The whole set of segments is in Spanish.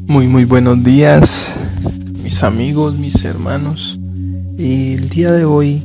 Muy buenos días, mis amigos, mis hermanos. El día de hoy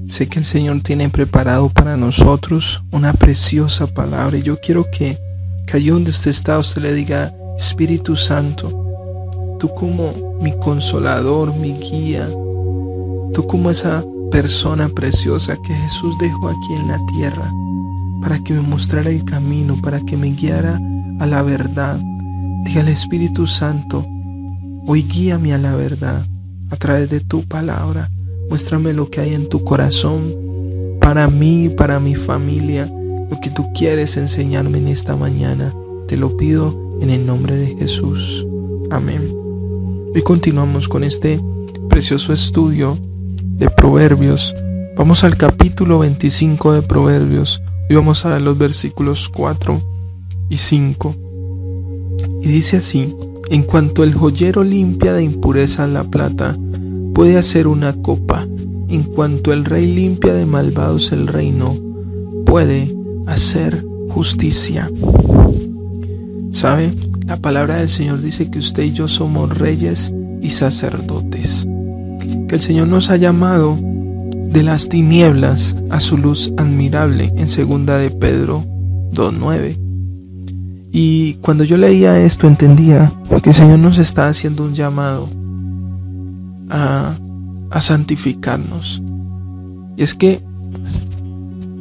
sé que el Señor tiene preparado para nosotros una preciosa palabra. Y yo quiero que allí donde usted está, usted le diga: Espíritu Santo, tú como mi consolador, mi guía, tú como esa persona preciosa que Jesús dejó aquí en la tierra para que me mostrara el camino, para que me guiara a la verdad. Dígale: Espíritu Santo, hoy guíame a la verdad a través de tu palabra. Muéstrame lo que hay en tu corazón para mí, para mi familia, lo que tú quieres enseñarme en esta mañana. Te lo pido en el nombre de Jesús. Amén. Hoy continuamos con este precioso estudio de Proverbios. Vamos al capítulo 25 de Proverbios. Hoy vamos a ver los versículos 4 y 5. Y dice así: en cuanto el joyero limpia de impureza la plata, puede hacer una copa. En cuanto el rey limpia de malvados el reino, puede hacer justicia. ¿Sabe? La palabra del Señor dice que usted y yo somos reyes y sacerdotes. Que el Señor nos ha llamado de las tinieblas a su luz admirable, en 2 de Pedro 2:9. Y cuando yo leía esto entendía que el Señor nos está haciendo un llamado a santificarnos. Y es que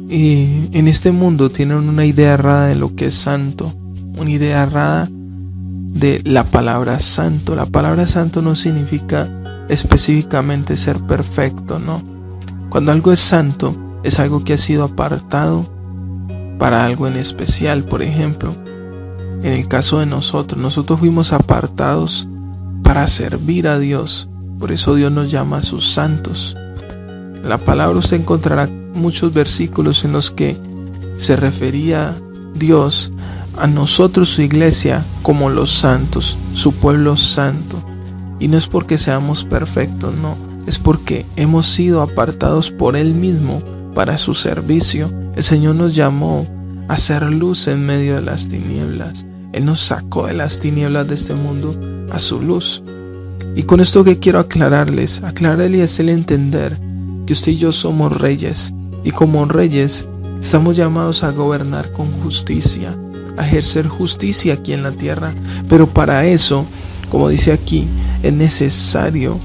en este mundo tienen una idea errada de lo que es santo, una idea errada de la palabra santo. La palabra santo no significa específicamente ser perfecto, no. Cuando algo es santo, es algo que ha sido apartado para algo en especial. Por ejemplo, en el caso de nosotros fuimos apartados para servir a Dios. Por eso Dios nos llama a sus santos. En la palabra usted encontrará muchos versículos en los que se refería Dios a nosotros, su iglesia, como los santos, su pueblo santo. Y no es porque seamos perfectos, no. Es porque hemos sido apartados por Él mismo para su servicio. El Señor nos llamó a hacer luz en medio de las tinieblas. Él nos sacó de las tinieblas de este mundo a su luz. Y con esto que quiero aclararles es el entender que usted y yo somos reyes. Y como reyes estamos llamados a gobernar con justicia, a ejercer justicia aquí en la tierra. Pero para eso, como dice aquí, es necesario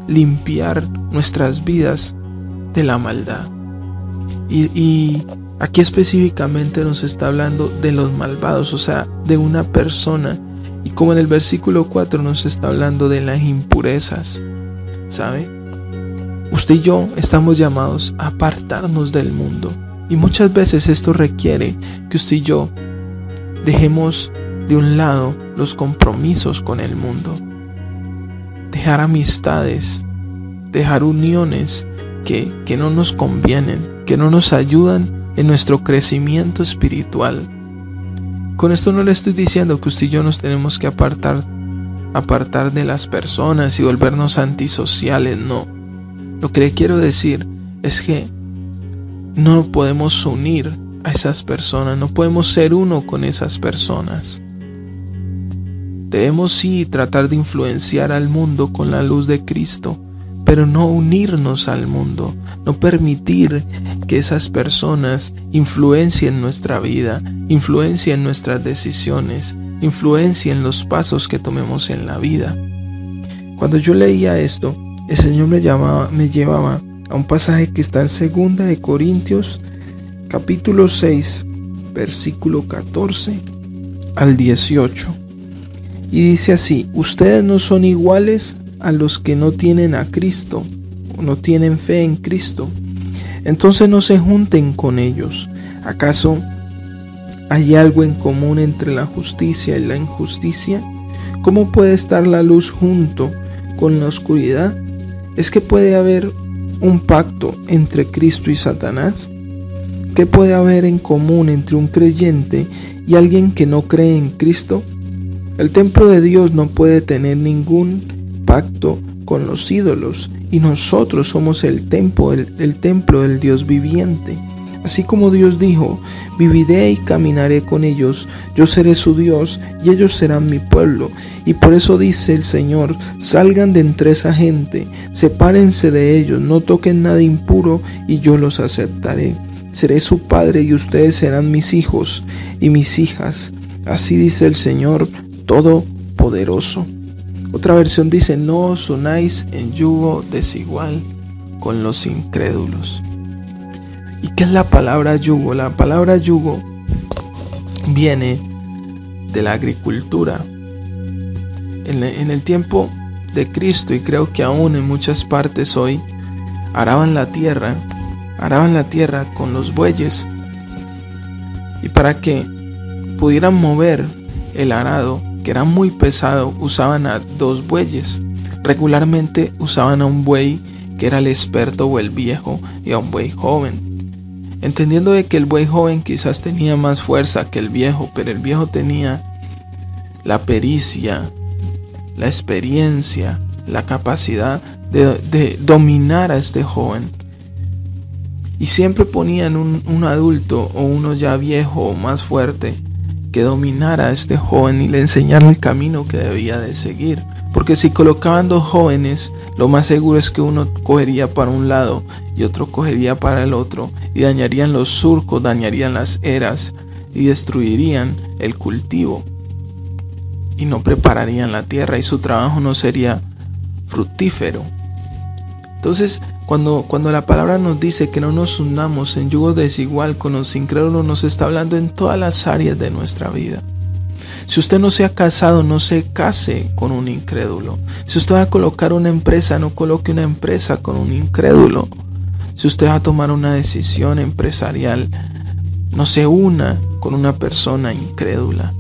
limpiar nuestras vidas de la maldad. Y aquí específicamente nos está hablando de los malvados, o sea, de una persona. Y como en el versículo 4 nos está hablando de las impurezas, ¿sabe? Usted y yo estamos llamados a apartarnos del mundo. Y muchas veces esto requiere que usted y yo dejemos de un lado los compromisos con el mundo. Dejar amistades, dejar uniones que no nos convienen, que no nos ayudan en nuestro crecimiento espiritual. Con esto no le estoy diciendo que usted y yo nos tenemos que apartar de las personas y volvernos antisociales, no. Lo que le quiero decir es que no podemos unir a esas personas, no podemos ser uno con esas personas. Debemos sí tratar de influenciar al mundo con la luz de Cristo, pero no unirnos al mundo, no permitir que esas personas influencien nuestra vida, influencien nuestras decisiones, influencien los pasos que tomemos en la vida. Cuando yo leía esto, el Señor me llevaba a un pasaje que está en 2 de Corintios, capítulo 6, versículo 14 al 18. Y dice así: ustedes no son iguales a los que no tienen a Cristo o no tienen fe en Cristo. Entonces no se junten con ellos. ¿Acaso hay algo en común entre la justicia y la injusticia? ¿Cómo puede estar la luz junto con la oscuridad? ¿Es que puede haber un pacto entre Cristo y Satanás? ¿Qué puede haber en común entre un creyente y alguien que no cree en Cristo? El templo de Dios no puede tener ningún pacto con los ídolos, y nosotros somos el templo del Dios viviente. Así como Dios dijo, viviré y caminaré con ellos, yo seré su Dios y ellos serán mi pueblo. Y por eso dice el Señor, salgan de entre esa gente, sepárense de ellos, no toquen nada impuro y yo los aceptaré. Seré su padre y ustedes serán mis hijos y mis hijas. Así dice el Señor Todopoderoso. Otra versión dice, no os unáis en yugo desigual con los incrédulos. ¿Y qué es la palabra yugo? La palabra yugo viene de la agricultura. En el tiempo de Cristo, y creo que aún en muchas partes hoy, araban la tierra con los bueyes. Y para que pudieran mover el arado, que era muy pesado, usaban a 2 bueyes. Regularmente usaban a un buey que era el experto o el viejo y a un buey joven. Entendiendo de que el buey joven quizás tenía más fuerza que el viejo, pero el viejo tenía la pericia, la experiencia, la capacidad de dominar a este joven. Y siempre ponían un adulto o uno ya viejo o más fuerte que dominara a este joven y le enseñara el camino que debía de seguir. Porque si colocaban 2 jóvenes, lo más seguro es que uno cogería para un lado y otro cogería para el otro, y dañarían los surcos, dañarían las eras y destruirían el cultivo y no prepararían la tierra y su trabajo no sería fructífero. Entonces, cuando la palabra nos dice que no nos unamos en yugo desigual con los incrédulos, nos está hablando en todas las áreas de nuestra vida. Si usted no se ha casado, no se case con un incrédulo. Si usted va a colocar una empresa, no coloque una empresa con un incrédulo. Si usted va a tomar una decisión empresarial, no se una con una persona incrédula.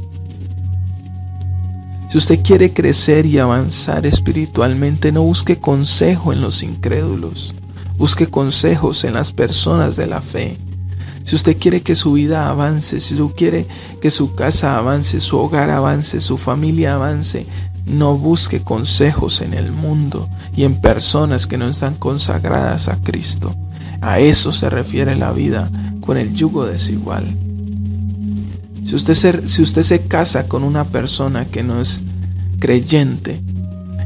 Si usted quiere crecer y avanzar espiritualmente, no busque consejo en los incrédulos. Busque consejos en las personas de la fe. Si usted quiere que su vida avance, si usted quiere que su casa avance, su hogar avance, su familia avance, no busque consejos en el mundo y en personas que no están consagradas a Cristo. A eso se refiere la vida con el yugo desigual. Si usted se casa con una persona que no es creyente,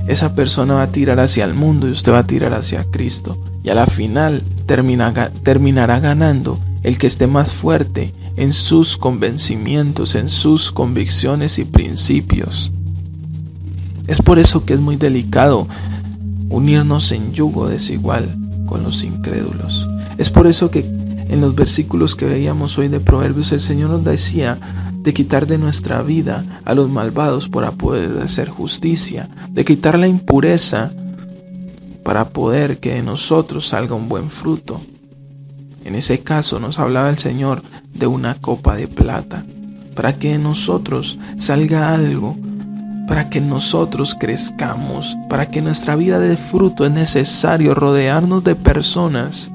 esa persona va a tirar hacia el mundo y usted va a tirar hacia Cristo. Y a la final terminará ganando el que esté más fuerte en sus convencimientos, en sus convicciones y principios. Es por eso que es muy delicado unirnos en yugo desigual con los incrédulos. Es por eso que en los versículos que veíamos hoy de Proverbios, el Señor nos decía de quitar de nuestra vida a los malvados para poder hacer justicia, de quitar la impureza para poder que de nosotros salga un buen fruto. En ese caso nos hablaba el Señor de una copa de plata, para que de nosotros salga algo, para que nosotros crezcamos, para que nuestra vida dé fruto. Es necesario rodearnos de personas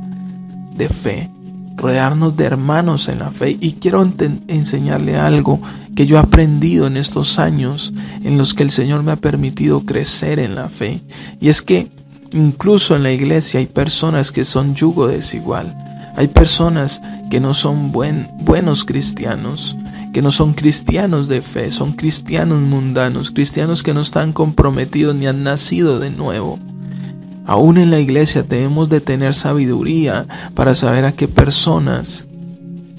de fe, rodearnos de hermanos en la fe. Y quiero enseñarle algo que yo he aprendido en estos años en los que el Señor me ha permitido crecer en la fe, y es que incluso en la iglesia hay personas que son yugo desigual. Hay personas que no son buenos cristianos, que no son cristianos de fe, son cristianos mundanos, cristianos que no están comprometidos ni han nacido de nuevo. Aún en la iglesia debemos de tener sabiduría para saber a qué personas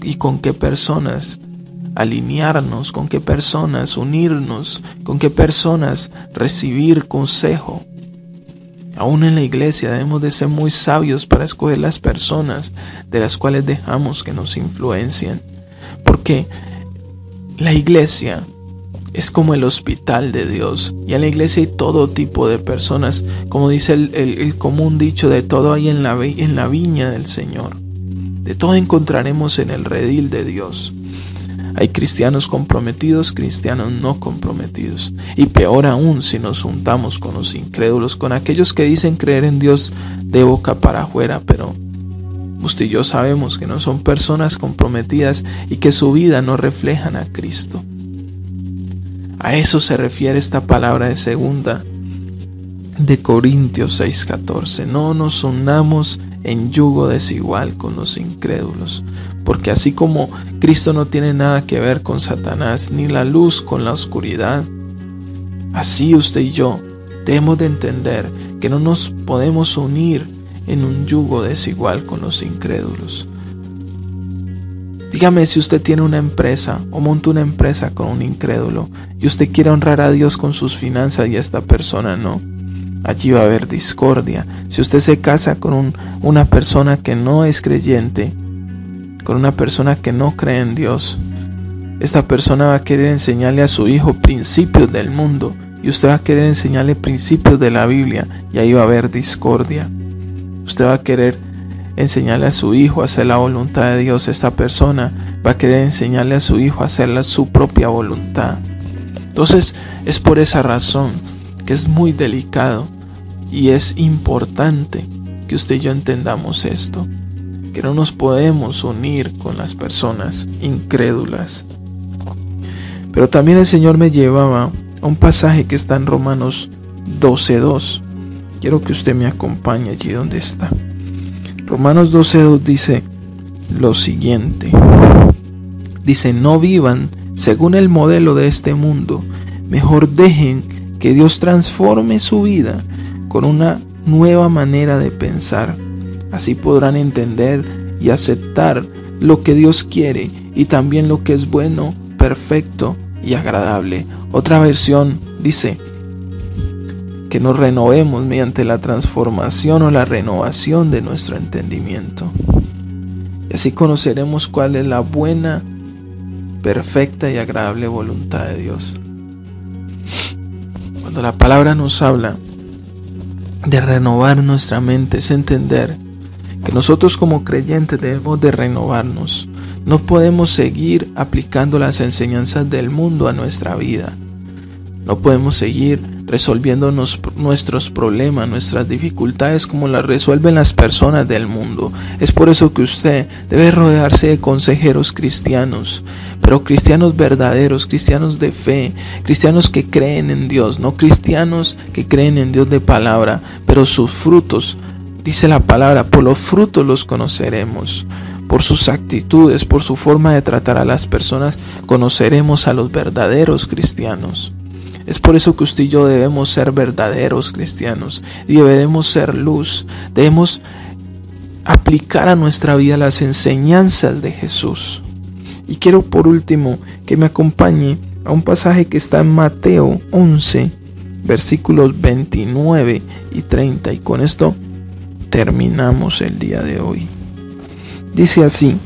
y con qué personas alinearnos, con qué personas unirnos, con qué personas recibir consejo. Aún en la iglesia debemos de ser muy sabios para escoger las personas de las cuales dejamos que nos influencien. Porque la iglesia es como el hospital de Dios. Y en la iglesia hay todo tipo de personas. Como dice el común dicho, de todo hay en la viña del Señor. De todo encontraremos en el redil de Dios. Hay cristianos comprometidos, cristianos no comprometidos. Y peor aún si nos juntamos con los incrédulos, con aquellos que dicen creer en Dios de boca para afuera, pero usted y yo sabemos que no son personas comprometidas y que su vida no reflejan a Cristo. A eso se refiere esta palabra de 2 de Corintios 6:14. No nos unamos en yugo desigual con los incrédulos, porque así como Cristo no tiene nada que ver con Satanás, ni la luz con la oscuridad, así usted y yo debemos de entender que no nos podemos unir en un yugo desigual con los incrédulos. Dígame si usted tiene una empresa o monta una empresa con un incrédulo y usted quiere honrar a Dios con sus finanzas y a esta persona no. Allí va a haber discordia. Si usted se casa con una persona que no es creyente, con una persona que no cree en Dios, esta persona va a querer enseñarle a su hijo principios del mundo y usted va a querer enseñarle principios de la Biblia y ahí va a haber discordia. Usted va a querer enseñarle a su hijo a hacer la voluntad de Dios. Esta persona va a querer enseñarle a su hijo a hacer su propia voluntad. Entonces es por esa razón que es muy delicado y es importante que usted y yo entendamos esto, que no nos podemos unir con las personas incrédulas. Pero también el Señor me llevaba a un pasaje que está en Romanos 12:2. Quiero que usted me acompañe allí donde está. Romanos 12:2 dice lo siguiente. Dice: no vivan según el modelo de este mundo, mejor dejen que Dios transforme su vida con una nueva manera de pensar. Así podrán entender y aceptar lo que Dios quiere y también lo que es bueno, perfecto y agradable. Otra versión dice que nos renovemos mediante la transformación o la renovación de nuestro entendimiento. Y así conoceremos cuál es la buena, perfecta y agradable voluntad de Dios. Cuando la palabra nos habla de renovar nuestra mente, es entender que nosotros como creyentes debemos de renovarnos. No podemos seguir aplicando las enseñanzas del mundo a nuestra vida. No podemos seguir resolviendo nuestros problemas, nuestras dificultades como las resuelven las personas del mundo. Es por eso que usted debe rodearse de consejeros cristianos, pero cristianos verdaderos, cristianos de fe, cristianos que creen en Dios, no cristianos que creen en Dios de palabra, pero sus frutos, dice la palabra, por los frutos los conoceremos. Por sus actitudes, por su forma de tratar a las personas, conoceremos a los verdaderos cristianos. Es por eso que usted y yo debemos ser verdaderos cristianos y debemos ser luz. Debemos aplicar a nuestra vida las enseñanzas de Jesús. Y quiero por último que me acompañe a un pasaje que está en Mateo 11, versículos 29 y 30. Y con esto terminamos el día de hoy. Dice así: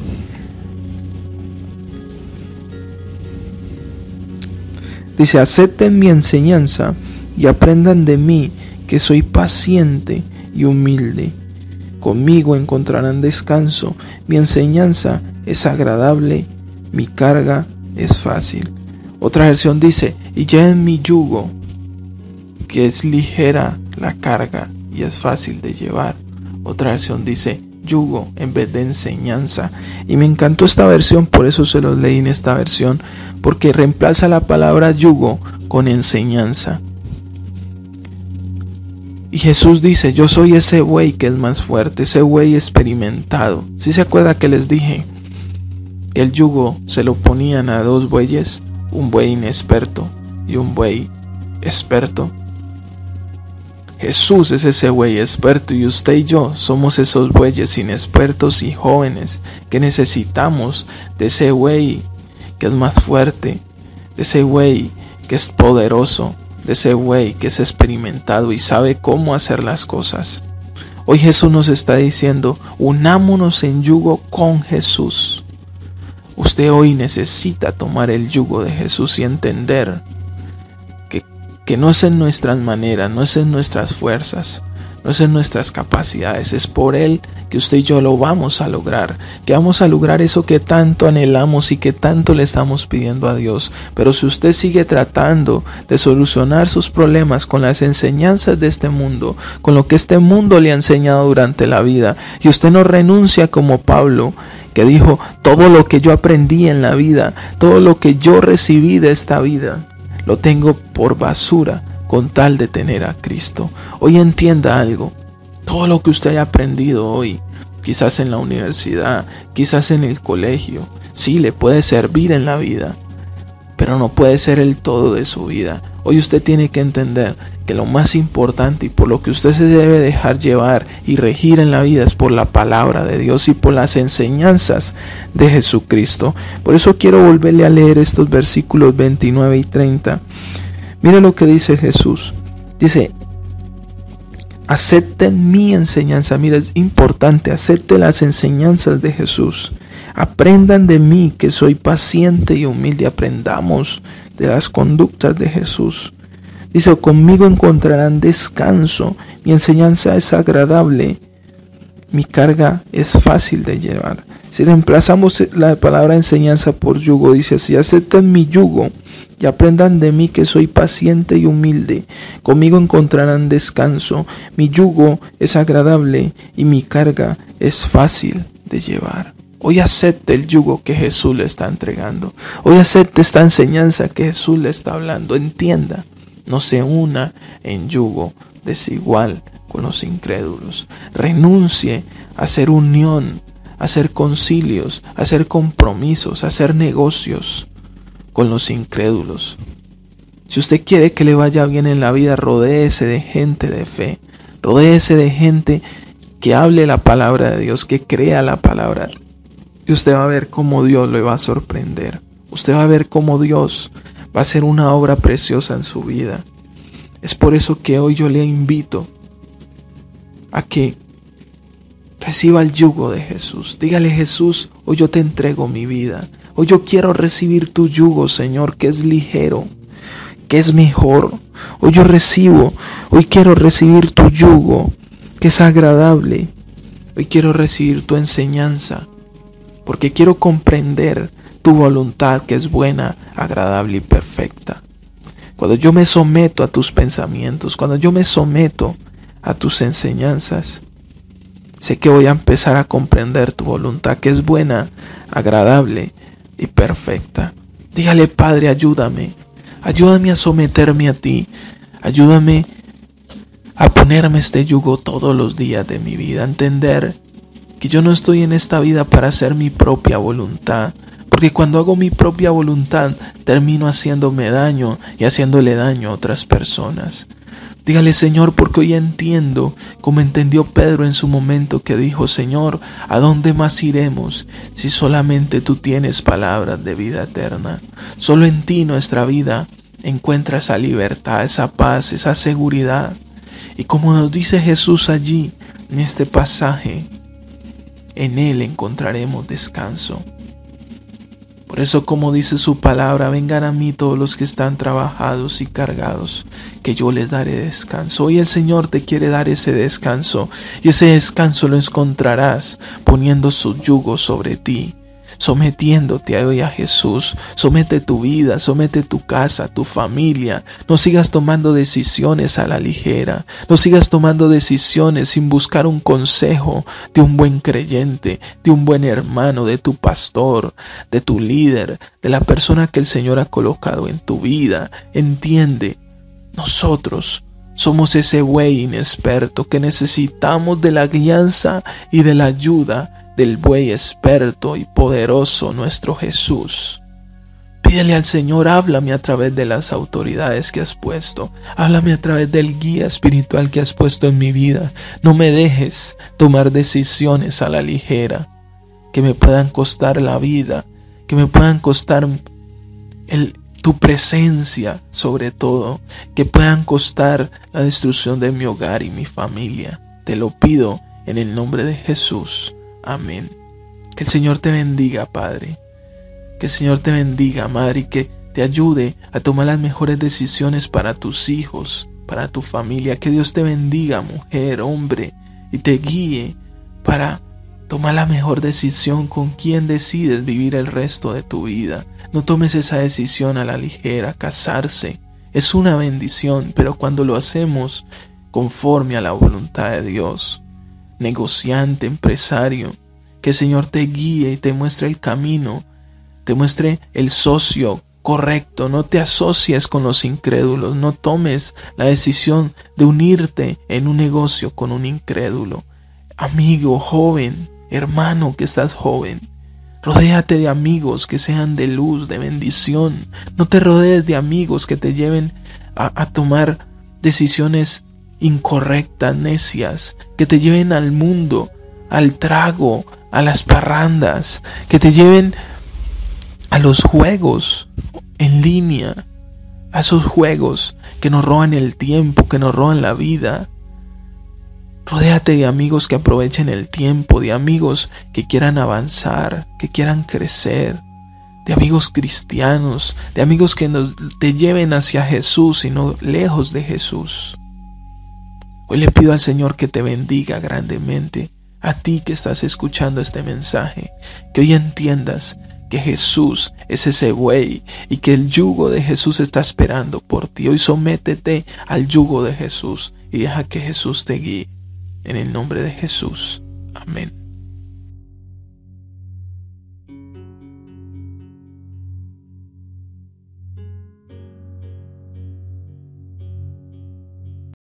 dice: acepten mi enseñanza y aprendan de mí, que soy paciente y humilde. Conmigo encontrarán descanso. Mi enseñanza es agradable, mi carga es fácil. Otra versión dice: y lleven mi yugo, que es ligera la carga y es fácil de llevar. Otra versión dice yugo en vez de enseñanza. Y me encantó esta versión, por eso se los leí en esta versión, porque reemplaza la palabra yugo con enseñanza. Y Jesús dice: yo soy ese buey que es más fuerte, ese buey experimentado. ¿Sí se acuerda que les dije que el yugo se lo ponían a dos bueyes? Un buey inexperto y un buey experto. Jesús es ese buey experto y usted y yo somos esos bueyes inexpertos y jóvenes que necesitamos de ese buey que es más fuerte, de ese buey que es poderoso, de ese buey que es experimentado y sabe cómo hacer las cosas. Hoy Jesús nos está diciendo: unámonos en yugo con Jesús. Usted hoy necesita tomar el yugo de Jesús y entender que no es en nuestras maneras, no es en nuestras fuerzas, no es en nuestras capacidades, es por Él que usted y yo lo vamos a lograr, que vamos a lograr eso que tanto anhelamos y que tanto le estamos pidiendo a Dios. Pero si usted sigue tratando de solucionar sus problemas con las enseñanzas de este mundo, con lo que este mundo le ha enseñado durante la vida, y usted no renuncia como Pablo, que dijo: todo lo que yo aprendí en la vida, todo lo que yo recibí de esta vida, lo tengo por basura con tal de tener a Cristo. Hoy entienda algo: todo lo que usted haya aprendido hoy, quizás en la universidad, quizás en el colegio. Sí, le puede servir en la vida, pero no puede ser el todo de su vida. Hoy usted tiene que entender que lo más importante y por lo que usted se debe dejar llevar y regir en la vida es por la palabra de Dios y por las enseñanzas de Jesucristo. Por eso quiero volverle a leer estos versículos 29 y 30. Mire lo que dice Jesús. Dice: acepten mi enseñanza. Mira, es importante, acepten las enseñanzas de Jesús. Aprendan de mí, que soy paciente y humilde. Aprendamos de las conductas de Jesús. Dice: conmigo encontrarán descanso. Mi enseñanza es agradable. Mi carga es fácil de llevar. Si reemplazamos la palabra enseñanza por yugo, dice así: acepten mi yugo y aprendan de mí, que soy paciente y humilde. Conmigo encontrarán descanso. Mi yugo es agradable y mi carga es fácil de llevar. Hoy acepte el yugo que Jesús le está entregando. Hoy acepte esta enseñanza que Jesús le está hablando. Entienda, no se una en yugo desigual con los incrédulos. Renuncie a hacer unión, a hacer concilios, a hacer compromisos, a hacer negocios con los incrédulos. Si usted quiere que le vaya bien en la vida, rodéese de gente de fe. Rodéese de gente que hable la palabra de Dios, que crea la palabra. Y usted va a ver cómo Dios le va a sorprender. Usted va a ver cómo Dios va a hacer una obra preciosa en su vida. Es por eso que hoy yo le invito a que reciba el yugo de Jesús. Dígale: Jesús, hoy yo te entrego mi vida. Hoy yo quiero recibir tu yugo, Señor, que es ligero, que es mejor. Hoy quiero recibir tu yugo, que es agradable. Hoy quiero recibir tu enseñanza, porque quiero comprender tu voluntad, que es buena, agradable y perfecta. Cuando yo me someto a tus pensamientos, cuando yo me someto a tus enseñanzas, sé que voy a empezar a comprender tu voluntad, que es buena, agradable y perfecta. Dígale: Padre, ayúdame a someterme a ti, ayúdame a ponerme este yugo todos los días de mi vida, a entender que yo no estoy en esta vida para hacer mi propia voluntad, porque cuando hago mi propia voluntad termino haciéndome daño y haciéndole daño a otras personas. Dígale: Señor, porque hoy entiendo, como entendió Pedro en su momento, que dijo: Señor, ¿a dónde más iremos si solamente tú tienes palabras de vida eterna? Solo en ti nuestra vida encuentra esa libertad, esa paz, esa seguridad. Y como nos dice Jesús allí en este pasaje, en Él encontraremos descanso. Por eso, como dice su palabra: vengan a mí todos los que están trabajados y cargados, que yo les daré descanso. Hoy el Señor te quiere dar ese descanso, y ese descanso lo encontrarás poniendo su yugo sobre ti, sometiéndote hoy a Jesús. Somete tu vida, somete tu casa, tu familia. No sigas tomando decisiones a la ligera. No sigas tomando decisiones sin buscar un consejo de un buen creyente, de un buen hermano, de tu pastor, de tu líder, de la persona que el Señor ha colocado en tu vida. Entiende, nosotros somos ese buey inexperto que necesitamos de la guianza y de la ayuda del buey experto y poderoso, nuestro Jesús. Pídele al Señor: háblame a través de las autoridades que has puesto, háblame a través del guía espiritual que has puesto en mi vida. No me dejes tomar decisiones a la ligera, que me puedan costar la vida, que me puedan costar tu presencia, sobre todo, que puedan costar la destrucción de mi hogar y mi familia. Te lo pido en el nombre de Jesús. Amén. Que el Señor te bendiga, Padre. Que el Señor te bendiga, Madre, y que te ayude a tomar las mejores decisiones para tus hijos, para tu familia. Que Dios te bendiga, mujer, hombre, y te guíe para tomar la mejor decisión con quien decides vivir el resto de tu vida. No tomes esa decisión a la ligera. Casarse es una bendición, pero cuando lo hacemos conforme a la voluntad de Dios. Negociante, empresario, que el Señor te guíe y te muestre el camino, te muestre el socio correcto. No te asocies con los incrédulos, no tomes la decisión de unirte en un negocio con un incrédulo. Amigo, joven, Hermano que estás joven, rodéate de amigos que sean de luz, de bendición. No te rodees de amigos que te lleven a tomar decisiones incorrectas, necias, que te lleven al mundo, al trago, a las parrandas, que te lleven a los juegos en línea, a esos juegos que nos roban el tiempo, que nos roban la vida. Rodéate de amigos que aprovechen el tiempo, de amigos que quieran avanzar, que quieran crecer, de amigos cristianos, de amigos que te lleven hacia Jesús y no lejos de Jesús. Hoy le pido al Señor que te bendiga grandemente, a ti que estás escuchando este mensaje, que hoy entiendas que Jesús es ese buey y que el yugo de Jesús está esperando por ti. Hoy sométete al yugo de Jesús y deja que Jesús te guíe. En el nombre de Jesús. Amén.